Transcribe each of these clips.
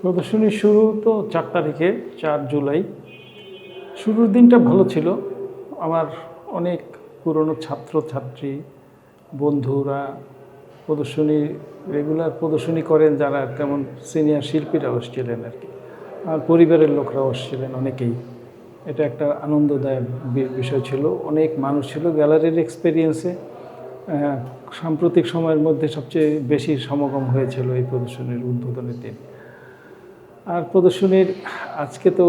প্রদর্শনীর শুরু তো 4 তারিখে, 4 জুলাই। শুরুর দিনটা ভালো ছিল। আমার অনেক পুরনো ছাত্রছাত্রী বন্ধুরা প্রদর্শনী রেগুলার প্রদর্শনী করেন, যারা তেমন সিনিয়র শিল্পীরাও এসেছিলেন আর কি, আর পরিবারের লোকরাও এসেছিলেন অনেকেই। এটা একটা আনন্দদায়ক বিষয় ছিল। অনেক মানুষ ছিল গ্যালারির এক্সপেরিয়েন্সে। সাম্প্রতিক সময়ের মধ্যে সবচেয়ে বেশি সমাগম হয়েছিল এই প্রদর্শনীর উদ্বোধনের দিন। আর প্রদর্শনীর আজকে তো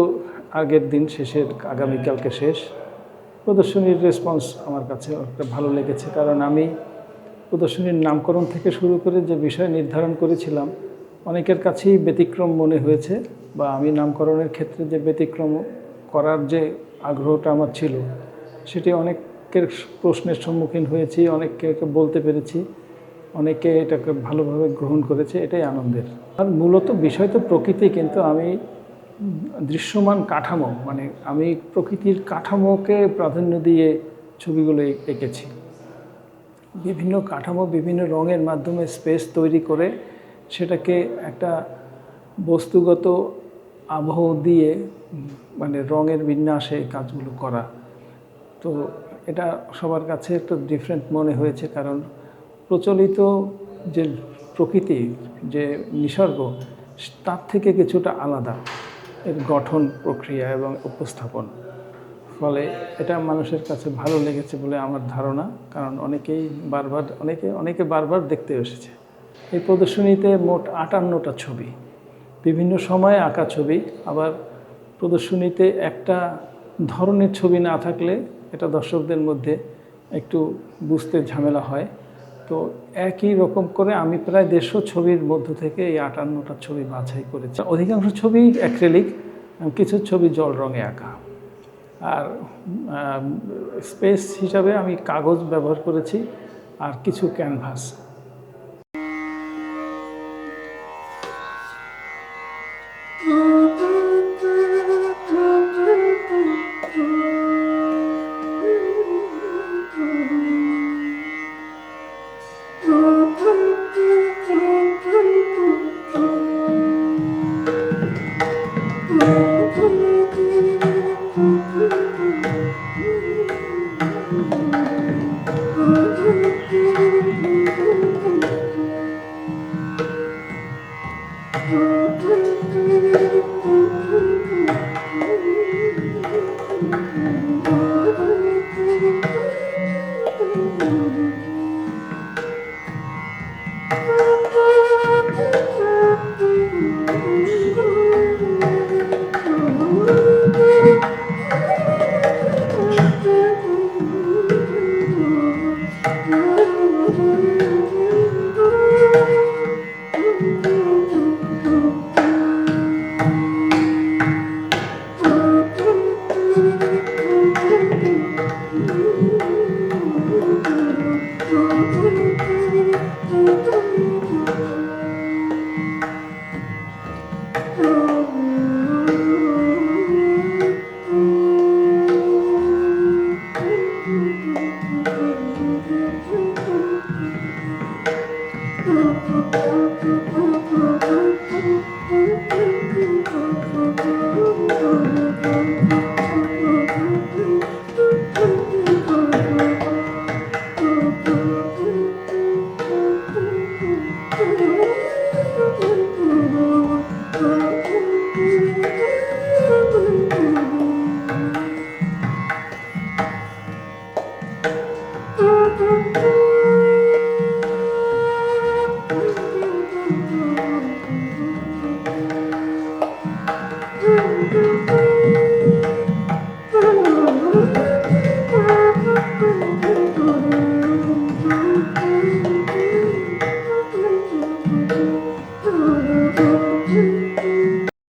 আগের দিন শেষের, আগামীকালকে শেষ। প্রদর্শনীর রেসপন্স আমার কাছে একটা ভালো লেগেছে, কারণ আমি প্রদর্শনীর নামকরণ থেকে শুরু করে যে বিষয় নির্ধারণ করেছিলাম, অনেকের কাছেই ব্যতিক্রম মনে হয়েছে, বা আমি নামকরণের ক্ষেত্রে যে ব্যতিক্রম করার যে আগ্রহটা আমার ছিল, সেটি অনেকের প্রশ্নের সম্মুখীন হয়েছি, অনেককে বলতে পেরেছি, অনেকে এটাকে ভালোভাবে গ্রহণ করেছে, এটাই আনন্দের। আর মূলত বিষয় তো প্রকৃতি, কিন্তু আমি দৃশ্যমান কাঠামো, মানে আমি প্রকৃতির কাঠামোকে প্রাধান্য দিয়ে ছবিগুলো এঁকেছি। বিভিন্ন কাঠামো বিভিন্ন রঙের মাধ্যমে স্পেস তৈরি করে সেটাকে একটা বস্তুগত আবহ দিয়ে, মানে রঙের বিন্যাসে কাজগুলো করা। তো এটা সবার কাছে একটা ডিফারেন্ট মনে হয়েছে, কারণ প্রচলিত যে প্রকৃতি, যে নিসর্গ, তার থেকে কিছুটা আলাদা এর গঠন প্রক্রিয়া এবং উপস্থাপন। ফলে এটা মানুষের কাছে ভালো লেগেছে বলে আমার ধারণা, কারণ অনেকে বারবার দেখতে এসেছে। এই প্রদর্শনীতে মোট 58টা ছবি, বিভিন্ন সময়ে আঁকা ছবি। আবার প্রদর্শনীতে একটা ধরনের ছবি না থাকলে এটা দর্শকদের মধ্যে একটু বুঝতে ঝামেলা হয়। তো একই রকম করে আমি প্রায় 150 ছবির মধ্য থেকে এই 58টা ছবি বাছাই করেছি। অধিকাংশ ছবি অ্যাক্রিলিক, কিছু ছবি জল রঙে আঁকা। আর স্পেস হিসাবে আমি কাগজ ব্যবহার করেছি আর কিছু ক্যানভাস।